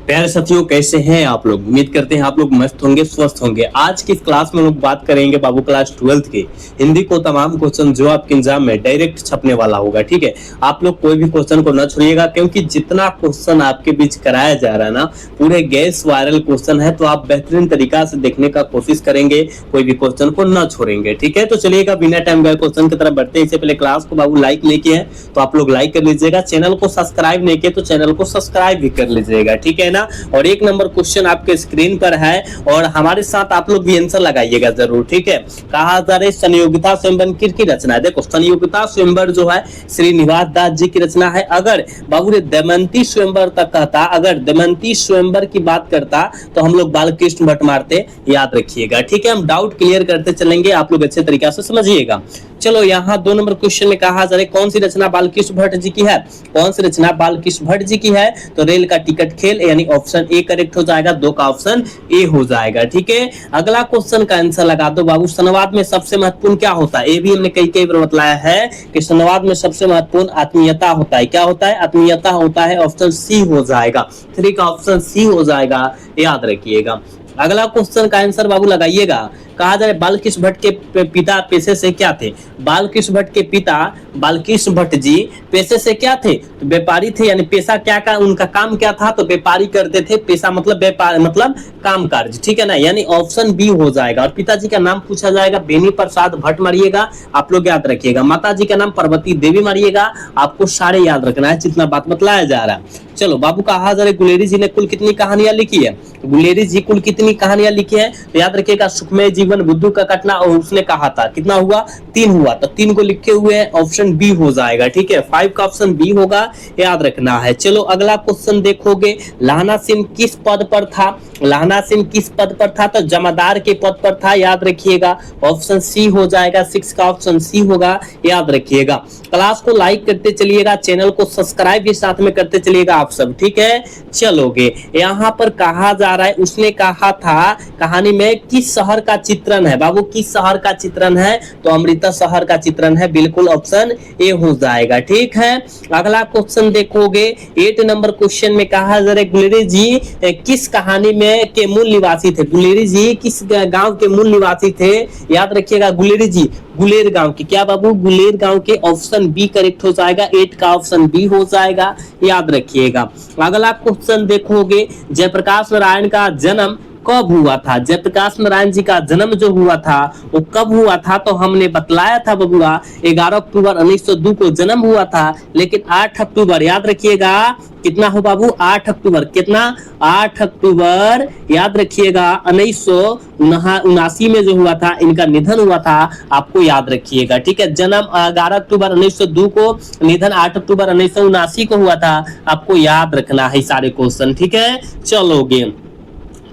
प्यारे साथियों, कैसे हैं आप लोग। उम्मीद करते हैं आप लोग मस्त होंगे, स्वस्थ होंगे। आज की इस क्लास में लोग बात करेंगे बाबू क्लास 12th के हिंदी को तमाम क्वेश्चन जो आपके एग्जाम में डायरेक्ट छपने वाला होगा। ठीक है, आप लोग कोई भी क्वेश्चन को न छोड़िएगा, क्योंकि जितना क्वेश्चन आपके बीच कराया जा रहा है ना, पूरे गैस वायरल क्वेश्चन है, तो आप बेहतरीन तरीका से देखने का कोशिश करेंगे, कोई भी क्वेश्चन को न छोड़ेंगे। ठीक है, तो चलिएगा बिना टाइम गए क्वेश्चन की तरफ बढ़ते हैं। इससे पहले क्लास को बाबू लाइक नहीं किए हैं तो आप लोग लाइक कर लीजिएगा, चैनल को सब्सक्राइब नहीं किए तो चैनल को सब्सक्राइब भी कर लीजिएगा। ठीक है ना। और एक नंबर क्वेश्चन आपके स्क्रीन पर है और हमारे साथ आप लोग भी आंसर लगाइएगा जरूर। ठीक है, कहा जा रहा है संयोगिता स्वयंवर किसकी रचना है। देखो, संयोगिता स्वयंवर जो है श्रीनिवास दास जी की रचना है। अगर बाबू ने दमयंती स्वयंवर तक कहता, अगर दमयंती स्वयंवर की बात करता तो हम लोग बालकृष्ण भट्ट मारते, याद रखिएगा। ठीक है, हम डाउट क्लियर करते चलेंगे, आप लोग अच्छे तरीके से समझिएगा। चलो, यहाँ 2 नंबर क्वेश्चन में कहा जा रहा है कौन सी रचना बालकृष्ण भट्ट जी की है। कौन सी रचना बालकृष्ण भट्ट जी की है, तो रेल का टिकट खेल, यानी ऑप्शन ए करेक्ट हो जाएगा, 2 का ऑप्शन ए हो जाएगा। ठीक है, अगला क्वेश्चन का आंसर लगा दो बाबू। संवाद में सबसे महत्वपूर्ण क्या होता है। ये भी हमने कई बार बतलाया है कि संवाद में सबसे महत्वपूर्ण आत्मीयता होता है। क्या होता है, आत्मीयता होता है, ऑप्शन सी हो जाएगा, 3 का ऑप्शन सी हो जाएगा, याद रखिएगा। अगला क्वेश्चन का आंसर बाबू लगाइएगा। कहा जाए बालकृष्ण भट्ट के पिता पेशे से क्या थे। बालकृष्ण भट्ट के पिता बालकृष्ण भट्ट जी पेशे से क्या थे, तो व्यापारी थे। यानी पेशा क्या का, उनका काम क्या था, तो व्यापारी करते थे। पेशा मतलब व्यापार, मतलब काम कार्य। ठीक है ना, यानी ऑप्शन बी हो जाएगा। और पिताजी का नाम पूछा जाएगा बेनी प्रसाद भट्ट मारिएगा, आप लोग याद रखिएगा। माता जी का नाम पार्वती देवी मारिएगा, आपको सारे याद रखना है जितना बात बतलाया जा रहा है। चलो, बाबू कहा जा रहा है गुलेरी जी ने कुल कितनी कहानियां लिखी है। गुलेरी जी कुल कितनी कहानियां लिखी है, तो याद रखिएगा सुखमय जीवन, बुद्धू का कटना, और उसने कहा था कितना हुआ, 3 हुआ, तो 3 को लिखे हुए हैं, ऑप्शन बी हो जाएगा। ठीक है, 5 का ऑप्शन बी होगा, याद रखना है। चलो, अगला क्वेश्चन देखोगे, लाहना सिंह किस पद पर था। लाहना सिंह किस पद पर था, तो जमादार के पद पर था, याद रखिएगा, ऑप्शन सी हो जाएगा, 6 का ऑप्शन सी होगा, याद रखिएगा। क्लास को लाइक करते चलिएगा, चैनल को सब्सक्राइब भी साथ में करते चलिएगा आप सब। ठीक है, चलोगे, यहाँ पर कहा जा रहा है उसने कहा था कहानी में किस शहर का चित्रण है। बाबू किस शहर का चित्रण है, तो अमृता शहर का चित्रण है, बिल्कुल ऑप्शन ए हो जाएगा। ठीक है, अगला क्वेश्चन देखोगे, 8 नंबर क्वेश्चन में कहा जा रहा है गुलेरी जी किस कहानी में के मूल निवासी थे। गुलेरी जी किस गांव के मूल निवासी थे, याद रखिएगा। गुलेरी जी गुलेर गांव के, क्या बाबू, गुलेर गांव के, ऑप्शन बी करेक्ट हो जाएगा, 8 का ऑप्शन बी हो जाएगा, याद रखिएगा। अगला क्वेश्चन देखोगे, जयप्रकाश नारायण का जन्म कब हुआ था। जयप्रकाश नारायण जी का जन्म जो हुआ था वो कब हुआ था, तो हमने बतलाया था बबुआ 11 अक्टूबर 1902 को जन्म हुआ था, लेकिन 8 अक्टूबर, याद रखिएगा, कितना हो बाबू, 8 अक्टूबर, कितना, 8 अक्टूबर, याद रखिएगा, 1979 में जो हुआ था, इनका निधन हुआ था, आपको याद रखिएगा। ठीक है, जन्म 11 अक्टूबर 1902 को, निधन 8 अक्टूबर 1979 को हुआ था, आपको याद रखना है सारे क्वेश्चन। ठीक है, चलोगे,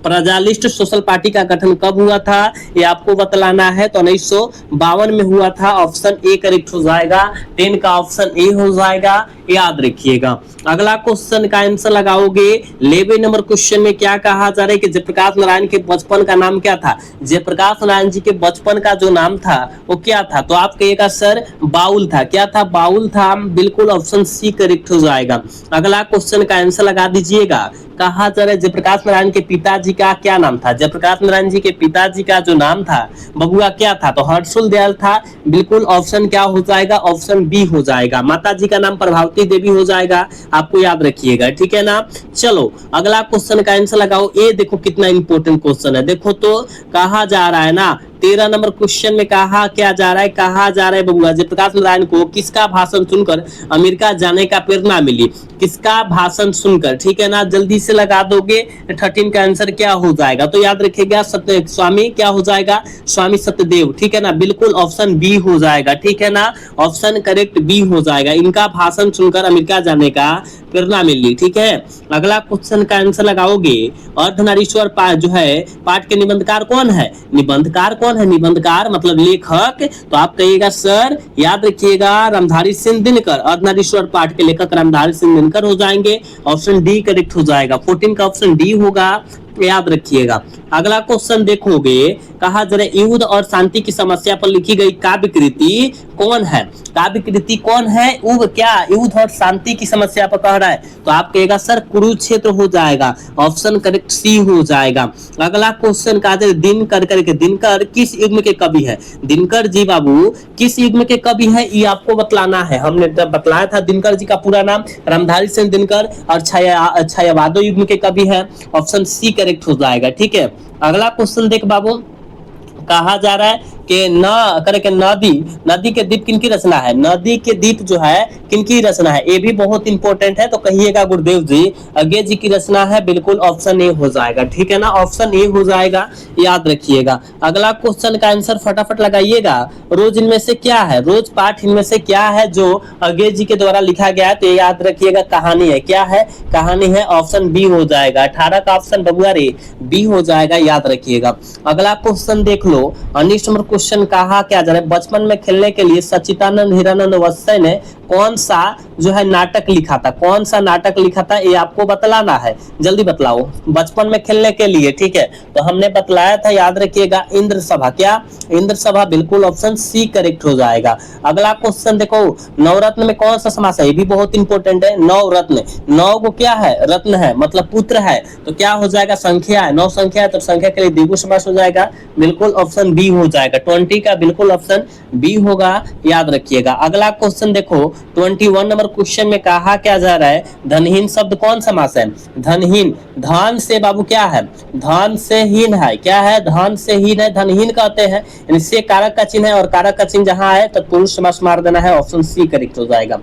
प्रजालिस्ट सोशल पार्टी का गठन कब हुआ था, ये आपको बतलाना है, तो 1952 में हुआ था, ऑप्शन ए करेक्ट हो जाएगा, 10 का ऑप्शन ए हो जाएगा, याद रखिएगा। अगला क्वेश्चन का आंसर लगाओगे, 11 नंबर क्वेश्चन में क्या कहा जा रहा है कि जयप्रकाश नारायण के बचपन का नाम क्या था। जयप्रकाश नारायण जी के बचपन का जो नाम था वो क्या था, तो आप कहिएगा सर बाउल था। क्या था, बाउल था, बिल्कुल ऑप्शन सी करेक्ट हो जाएगा। अगला क्वेश्चन का आंसर लगा दीजिएगा। कहा जा रहा है जयप्रकाश नारायण के पिताजी का क्या नाम था। जयप्रकाश नारायण जी के पिताजी का जो नाम था बबुआ क्या था, तो हर्षुल दयाल था, बिल्कुल ऑप्शन क्या हो जाएगा, ऑप्शन बी हो जाएगा। माता जी का नाम प्रभावती देवी हो जाएगा, आपको याद रखिएगा। ठीक है ना, चलो अगला क्वेश्चन का आंसर लगाओ। ये देखो कितना इंपॉर्टेंट क्वेश्चन है, देखो तो कहा जा रहा है ना, 13 नंबर क्वेश्चन में कहा क्या जा रहा है, कहा जा रहा है बबुआ जयप्रकाश नारायण को किसका भाषण सुनकर अमेरिका जाने का प्रेरणा मिली। किसका भाषण सुनकर, ठीक है ना, जल्दी से लगा दोगे, 13 का आंसर क्या हो जाएगा, तो याद रखिएगा स्वामी क्या हो जाएगा, स्वामी सत्यदेव। ठीक है ना, बिल्कुल ऑप्शन बी हो जाएगा। ठीक है ना, ऑप्शन करेक्ट बी हो जाएगा, इनका भाषण सुनकर अमेरिका जाने का प्रेरणा मिली। ठीक है, अगला क्वेश्चन का आंसर लगाओगे, अर्धनारीश्वर जो है पाठ के निबंधकार कौन है। निबंधकार कौन है, निबंधकार मतलब लेखक, तो आप कहिएगा सर, याद रखिएगा, रामधारी सिंह दिनकर। अर्धनारीश्वर पाठ के लेखक रामधारी सिंह दिनकर हो जाएंगे, ऑप्शन डी करेक्ट हो जाएगा, 14 का ऑप्शन डी होगा, याद रखिएगा। अगला क्वेश्चन देखोगे, कहा जरा युद्ध और शांति की समस्या पर लिखी गई काव्य कृति कौन है? काव्य कृति कौन है? क्या युद्ध और शांति की समस्या पर कह रहा है? तो आप कहेगा सर कुरुक्षेत्र हो जाएगा, ऑप्शन करेक्ट सी हो जाएगा। अगला क्वेश्चन कहा जाए दिनकर करके, दिनकर किस युग के कवि है? दिनकर जी बाबू किस युग के कवि है ये आपको बतलाना है। हमने बतलाया था दिनकर जी का पूरा नाम रामधारी सिंह दिनकर और छायावादो युग के कवि है, ऑप्शन सी करेक्ट हो जाएगा। ठीक है, अगला क्वेश्चन देख बाबू, कहा जा रहा है कि न करके नदी, नदी के द्वीप किनकी रचना है? नदी के द्वीप जो है किनकी रचना है? ये भी बहुत इंपॉर्टेंट है, तो कहिएगा गुरुदेव जी अज्ञे जी की रचना है, बिल्कुल ऑप्शन ए हो जाएगा। ठीक है ना, ऑप्शन ए हो जाएगा, याद रखिएगा। अगला क्वेश्चन का आंसर फटाफट लगाइएगा। रोज इनमें से क्या है? रोज पाठ इनमें से क्या है जो अज्ञे जी के द्वारा लिखा गया है? तो याद रखिएगा कहानी है। क्या है? कहानी है, ऑप्शन बी हो जाएगा। 18 का ऑप्शन बबुआ रे बी हो जाएगा, याद रखिएगा। अगला क्वेश्चन देख लो, 19 नंबर क्वेश्चन कहा क्या जा रहा है, बचपन में खेलने के लिए सच्चिदानंद हीरानंद वत्सय ने कौन सा जो है नाटक लिखा था? कौन सा नाटक लिखा था ये आपको बतलाना है, जल्दी बतलाओ। बचपन में खेलने के लिए, ठीक है, तो हमने बतलाया था, याद रखिएगा इंद्र सभा। क्या? इंद्र सभा, बिल्कुल ऑप्शन सी करेक्ट हो जाएगा। अगला क्वेश्चन देखो, नवरत्न में कौन सा समास है? ये भी बहुत इंपॉर्टेंट है। नवरत्न, नौ को क्या है? रत्न है, मतलब पुत्र है, तो क्या हो जाएगा? संख्या है, नौ संख्या है, तो संख्या के लिए द्विगु समास हो जाएगा, बिल्कुल ऑप्शन बी हो जाएगा। 20 का बिल्कुल ऑप्शन बी होगा, याद रखिएगा। अगला क्वेश्चन देखो, 21 नंबर क्वेश्चन में कहा क्या जा रहा है, धनहीन शब्द कौन समास है? धनहीन, धन से बाबू क्या है? धन से हीन है। क्या है? धन से हीन है, धनहीन कहते हैं। इससे कारक का चिन्ह है, और कारक का चिन्ह जहां है तो पुरुष समास मार देना है, ऑप्शन सी करेक्ट हो जाएगा।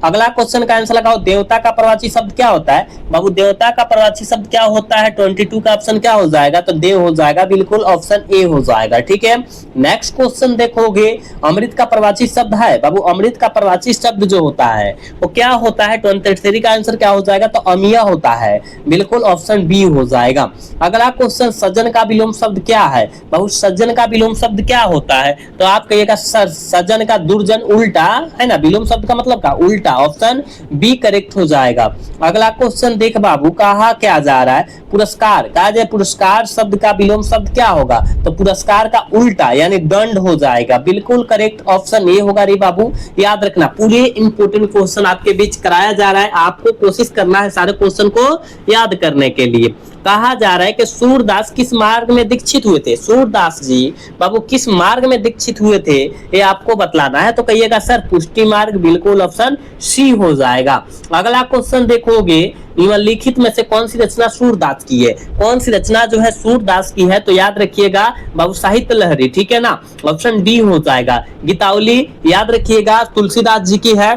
अगला क्वेश्चन का आंसर लगाओ, देवता का प्रवाची शब्द क्या होता है? बाबू देवता का प्रवाची शब्द क्या होता है? 22 का ऑप्शन क्या हो जाएगा? तो देव हो जाएगा, बिल्कुल ऑप्शन ए हो जाएगा। ठीक है, नेक्स्ट क्वेश्चन देखोगे, अमृत का प्रवाची शब्द है बाबू, अमृत का प्रवाची शब्द जो होता है वो क्या होता है? 23 का आंसर क्या हो जाएगा? तो अमिया होता है, बिल्कुल ऑप्शन बी हो जाएगा। अगला क्वेश्चन, सज्जन का विलोम शब्द क्या है? बाबू सज्जन का विलोम शब्द क्या होता है? तो आप कहिएगा सज्जन का दुर्जन, उल्टा है ना, विलोम शब्द का मतलब का उल्टा, ऑप्शन बी करेक्ट हो जाएगा। अगला क्वेश्चन देख बाबू, कहा क्या जा रहा है, पुरस्कार, कहा जाए पुरस्कार शब्द का विलोम शब्द क्या होगा? तो पुरस्कार का उल्टा यानी दंड हो जाएगा, बिल्कुल करेक्ट ऑप्शन ए होगा रे बाबू, याद रखना। पूरे इंपोर्टेंट क्वेश्चन आपके बीच कराया जा रहा है, आपको कोशिश करना है सारे क्वेश्चन को याद करने के लिए। कहा जा रहा है कि सूरदास किस मार्ग में दीक्षित हुए थे? सूरदास जी बाबू किस मार्ग में दीक्षित हुए थे ये आपको बतलाना है, तो कहिएगा सर पुष्टि मार्ग, बिल्कुल ऑप्शन सी हो जाएगा। अगला क्वेश्चन देखोगे, निम्नलिखित में से कौन सी रचना सूरदास की है? कौन सी रचना जो है सूरदास की है? तो याद रखिएगा बाबू साहित्य लहरी, ठीक है ना, ऑप्शन डी हो जाएगा। गीतावली याद रखिएगा तुलसीदास जी की है।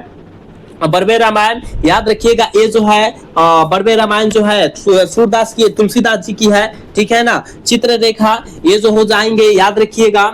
बरबे रामायण याद रखिएगा, ये जो है बरबे रामायण जो है सूरदास की, तुलसीदास जी की है, ठीक है ना। चित्र रेखा ये जो हो जाएंगे, याद रखिएगा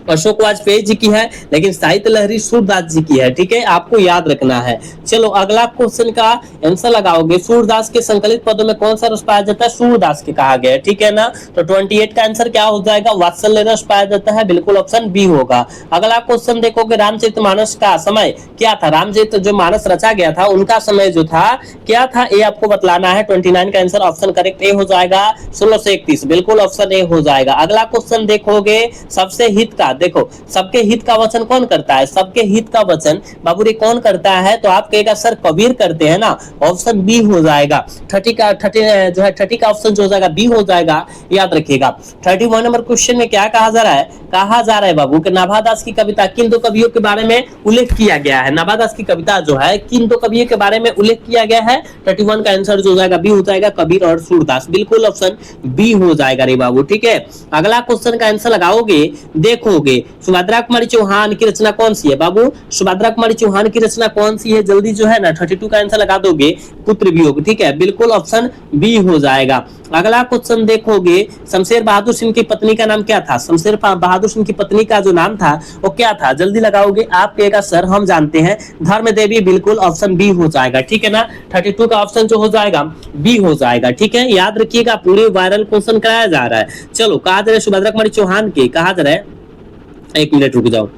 अशोक वाजपेयी जी की है, लेकिन साहित्य लहरी सूरदास जी की है, ठीक है, आपको याद रखना है। चलो अगला क्वेश्चन का आंसर लगाओगे, सूरदास के संकलित पदों में कौन सा रस पाया जाता है? सूरदास के कहा गया है, ठीक है ना। तो 28 का आंसर क्या हो जाएगा? वात्सल्य रस पाया जाता है, बिल्कुल ऑप्शन बी होगा। अगला क्वेश्चन देखोगे, रामचरितमानस का समय क्या था? रामचरित जो मानस रचा गया था उनका समय जो था क्या था, ये आपको बतलाना है। 29 का आंसर ऑप्शन करेक्ट ए हो जाएगा, 1631 बिल्कुल ऑप्शन ए हो जाएगा। अगला क्वेश्चन देखोगे, सबसे हित का, देखो सबके हित का वचन कौन करता है? सबके हित का वचन बाबूरी कौन करता है? तो आप कहेगा सर कबीर करते हैं ना, ऑप्शन बी हो जाएगा। 30 का ऑप्शन जो हो जाएगा बी हो जाएगा, याद रखिएगा। 31 नंबर क्वेश्चन में क्या कहा जा रहा है? कहा जा रहा है बाबू कि नाभादास की कविता किन दो कवियों के बारे में उल्लेख किया गया है? नाभादास की कविता जो है किन दो कवियों के बारे में उल्लेख किया गया है? 31 का आंसर जो हो जाएगा बी हो जाएगा, कबीर और सूरदास, बिल्कुल ऑप्शन बी हो जाएगा रे बाबू, ठीक है। अगला क्वेश्चन का आंसर लगाओगे, देखोगे सुभद्रा कुमारी चौहान की रचना कौन सी है? बाबू सुभद्रा कुमारी चौहान की रचना कौन सी है? जल्दी जो है ना 32 का आंसर लगा दोगे, पुत्र वियोग, ठीक है, बिल्कुल ऑप्शन बी हो जाएगा। अगला क्वेश्चन देखोगे, शमशेर बहादुर सिंह की पत्नी का नाम क्या था? शमशेर बहादुर सिंह की पत्नी का जो नाम था वो क्या था? जल्दी लगाओगे, आप कहेगा सर हम जानते हैं, धर्म देवी, बिल्कुल ऑप्शन बी हो जाएगा, ठीक है ना। 32 का ऑप्शन जो हो जाएगा बी हो जाएगा, ठीक है, याद रखिएगा, पूरे वायरल क्वेश्चन कराया जा रहा है। चलो कहा जा रहा है सुभद्रा कुमारी चौहान के, कहा जा रहा है, एक मिनट रुक जाओ,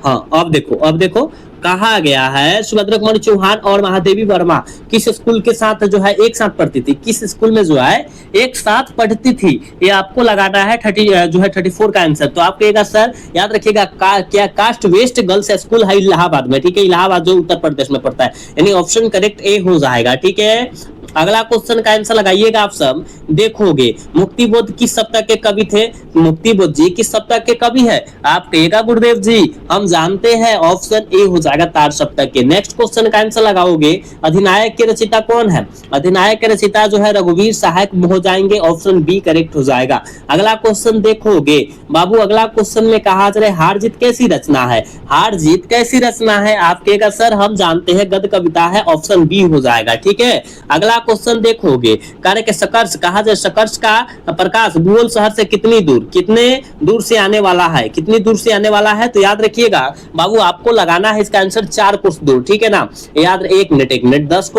हाँ अब देखो कहा गया है सुभद्रा कुमारी चौहान और महादेवी वर्मा किस स्कूल के साथ जो है एक साथ पढ़ती थी, किस स्कूल में जो है एक साथ पढ़ती थी। ये आपको लगाना है 34 का आंसर। तो आप कहिएगा सर याद रखिएगा क्या कास्ट वेस्ट गर्ल्स स्कूल है इलाहाबाद में, ठीक है, इलाहाबाद जो उत्तर प्रदेश में पड़ता है, यानी ऑप्शन करेक्ट ए हो जाएगा। ठीक है, अगला क्वेश्चन का आंसर लगाइएगा आप सब। देखोगे मुक्तिबोध किस सप्ताह के कवि थे, मुक्तिबोध जी किस सप्ताह के कवि है, आप कहिएगा गुरुदेव जी हम जानते हैं, ऑप्शन ए हो जाएगा तार सप्ताह के। नेक्स्ट क्वेश्चन का आंसर लगाओगे अधिनायक के रचयिता कौन है, अधिनायक के रचयिता जो है रघुवीर सहायक हो जाएंगे, ऑप्शन बी करेक्ट हो जाएगा। अगला क्वेश्चन देखोगे बाबू, अगला क्वेश्चन में कहा जा रहा है हार जीत कैसी रचना है, हार जीत कैसी रचना है, आप कहेगा सर हम जानते हैं गद्य कविता है, ऑप्शन बी हो जाएगा। ठीक है, अगला क्वेश्चन देखोगे कार्य के सकर्ष कहा जाए, सकर्ष का प्रकाश भूगोल शहर से कितनी दूर, कितने दूर से आने वाला है, कितनी दूर से आने वाला है, तो याद रखिएगा बाबू आपको लगाना है इसका आंसर 4 कोस दूर। ठीक है ना, याद 1 मिनट 10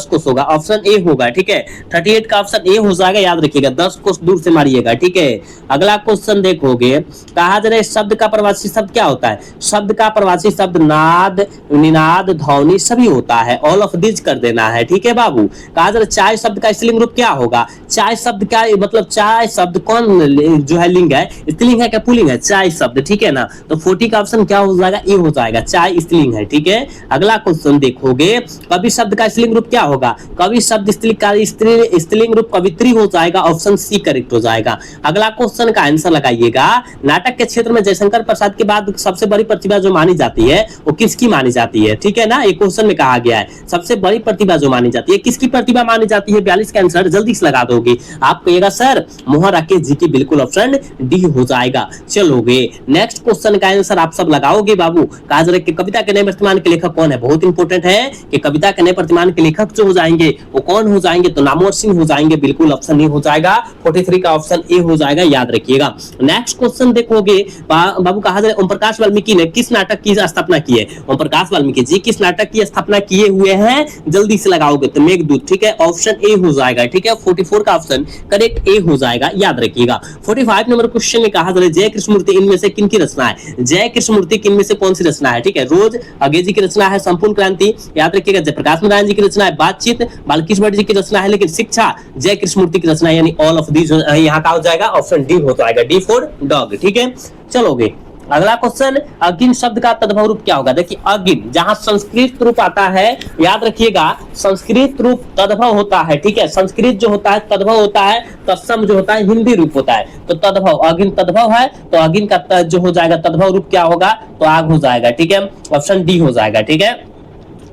कोस होगा, ऑप्शन ए होगा। ठीक है, 38 का ऑप्शन ए हो जाएगा, याद रखिएगा 10 कोस दूर से मारिएगा। ठीक है, अगला क्वेश्चन देखोगे कहा जा रहा है शब्द का प्रवासी शब्द क्या होता है, शब्द का प्रवासी शब्द नाद निनाद ध्वनि सभी होता है, ऑल ऑफ दिस कर देना है। ठीक है बाबू, कहा जा रहा है चाय शब्द का स्त्रीलिंग रूप क्या होगा, चाय शब्द का मतलब चाय शब्द कौन जो है लिंग है, स्त्रीलिंग है क्या पुल्लिंग है, चाय शब्द। ठीक है ना, तो 40 का ऑप्शन क्या हो जाएगा, ए हो जाएगा, चाय स्त्रीलिंग है। ठीक है, अगला क्वेश्चन देखोगे कवि शब्द का स्त्रीलिंग रूप क्या होगा, कवि शब्द स्त्रीलिंग रूप कवित्री हो जाएगा, ऑप्शन सी करेक्ट हो जाएगा। अगला क्वेश्चन का आंसर लगाइएगा नाटक के क्षेत्र में जयशंकर प्रसाद के बाद सबसे बड़ी प्रतिभा जो मानी जाती है वो किसकी मानी जाती है। ठीक है ना, एक क्वेश्चन में कहा गया है सबसे बड़ी प्रतिभा जो मानी जाती है, किसकी प्रतिभा मानी जाती है, 42 का आंसर जल्दी से लगा दोगे। आप कहिएगा सर मोहन राकेश जी की, बिल्कुल ऑप्शन डी हो जाएगा। चलोगे नेक्स्ट क्वेश्चन का आंसर आप सब लगाओगे बाबू। कहा जा रहा है कि कविता के नए प्रतिमान के लेखक कौन है, बहुत इंपॉर्टेंट है कि कविता के नए प्रतिमान के लेखक जो हो जाएंगे वो कौन हो जाएंगे, तो नामवर सिंह हो जाएंगे, बिल्कुल ऑप्शन ए हो जाएगा, 43 का ऑप्शन ए हो जाएगा, याद रखिएगा। नेक्स्ट क्वेश्चन देखोगे बाबू, कहा जा रहा है ओम प्रकाश वाल्मीकि ने किस नाटक की स्थापना की है, ओम प्रकाश वाल्मीकि जी किस नाटक की स्थापना किए हुए हैं, जल्दी से लगाओगे तो मेघदूत। ठीक है, ऑप्शन ए हो जाएगा। ठीक है, 44 का ऑप्शन करेक्ट ए हो जाएगा, याद रखिएगा। 45 नंबर क्वेश्चन में कहा जा रहा है जय कृष्णमूर्ति इनमें से किन की रचना है, जय कृष्णमूर्ति की इनमें से कौन सी रचना है। ठीक है, रोज अंग्रेजी की रचना है, संपूर्ण क्रांति, याद रखिएगा जयप्रकाश नारायण जी की रचना है, बातचीत बालकृष्ण भट्ट जी की रचना है, लेकिन शिक्षा जय कृष्णमूर्ति की रचना है, यानी ऑल ऑफ दीज यहाँ का हो जाएगा, ऑप्शन डी हो जाएगा, डी फॉर डॉग। ठीक है, चलोगे अगला क्वेश्चन अगिन शब्द का तद्भव रूप क्या होगा। देखिए अगिन जहां संस्कृत रूप आता है, याद रखिएगा संस्कृत रूप तद्भव होता है। ठीक है, संस्कृत जो होता है तद्भव होता है, तत्सम जो होता है हिंदी रूप होता है, तो तद्भव अगिन तद्भव है, तो अगिन का जो हो जाएगा तद्भव रूप क्या होगा, तो आग हो जाएगा। ठीक है, ऑप्शन डी हो जाएगा। ठीक है,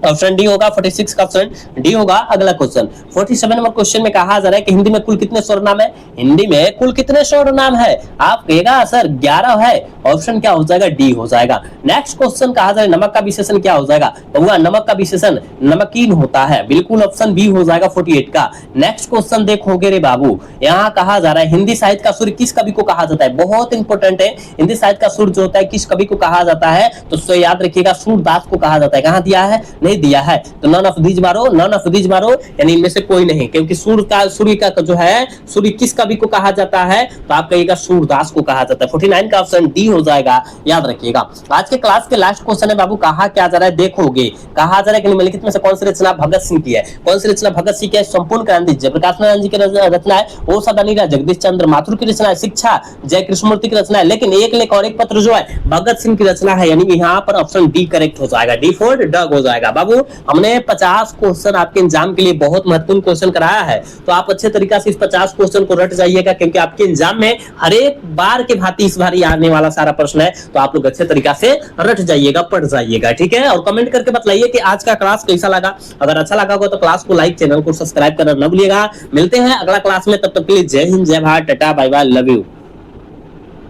ऑप्शन डी होगा, 46 का ऑप्शन डी होगा। अगला क्वेश्चन 47 नंबर क्वेश्चन में कहा जा रहा है कि हिंदी में कुल कितने स्वरनाम है, हिंदी में कुल कितने स्वरनाम है, आप कहेगा सर 11 है, ऑप्शन क्या हो जाएगा, डी हो जाएगा। नेक्स्ट क्वेश्चन कहा जा रहा है नमक का विशेषण क्या हो जाएगा, तो नमक का विशेषण नमकीन होता है, बिल्कुल ऑप्शन बी हो जाएगा 48 का। नेक्स्ट क्वेश्चन देखोगे रे बाबू, यहाँ कहा जा रहा है हिंदी साहित्य का सूर्य किस कवि को कहा जाता है, बहुत इंपॉर्टेंट है, हिंदी साहित्य का सूर्य जो होता है किस कवि को कहा जाता है, तो याद रखिएगा सूरदास को कहा जाता है। कहाँ दिया है, दिया है, तो नन ऑफ दीज मारो, नन ऑफ दीज मारो, यानी इनमें से कोई नहीं, क्योंकि सूर्य का जो है सूर्य किस कवि को कहा जाता है, तो आप कहिएगा सूरदास को कहा जाता है, 49 का ऑप्शन डी हो जाएगा, याद रखिएगा। आज के क्लास के लास्ट क्वेश्चन है बाबू, कहा क्या जा रहा है, देखोगे कहा जा रहा है कि निम्नलिखित में से कौन सी रचना भगत सिंह की है, कौन सी रचना भगत सिंह की है, संपूर्ण क्रांति जयप्रकाश नारायण जी की रचना है, ओ सदानीरा जगदीश चंद्र माथुर की रचना है, शिक्षा जय कृष्णमूर्ति की रचना है, लेकिन एक लेख और एक पत्र जो है भगत सिंह की रचना है, यानी यहाँ पर ऑप्शन डी करेक्ट हो जाएगा, डी फॉर डॉग हो जाएगा। बाबू हमने 50 क्वेश्चन आपके एग्जाम के लिए बहुत महत्वपूर्ण क्वेश्चन कराया है, तो आप अच्छे तरीके से इस 50 क्वेश्चन को रट जाइएगा, क्योंकि आपके एग्जाम में हर एक बार के भांति इस बार आने वाला सारा प्रश्न है, तो आप लोग अच्छे तरीके से रट जाइएगा, पढ़ जाइएगा। ठीक है, और कमेंट करके बताइए कि आज का क्लास कैसा लगा, अगर अच्छा लगा हो तो क्लास को लाइक, चैनल को सब्सक्राइब करना न भूलिएगा। मिलते हैं अगला क्लास में, तब तक के लिए जय हिंद, जय Bharat, tata, bye bye, love you.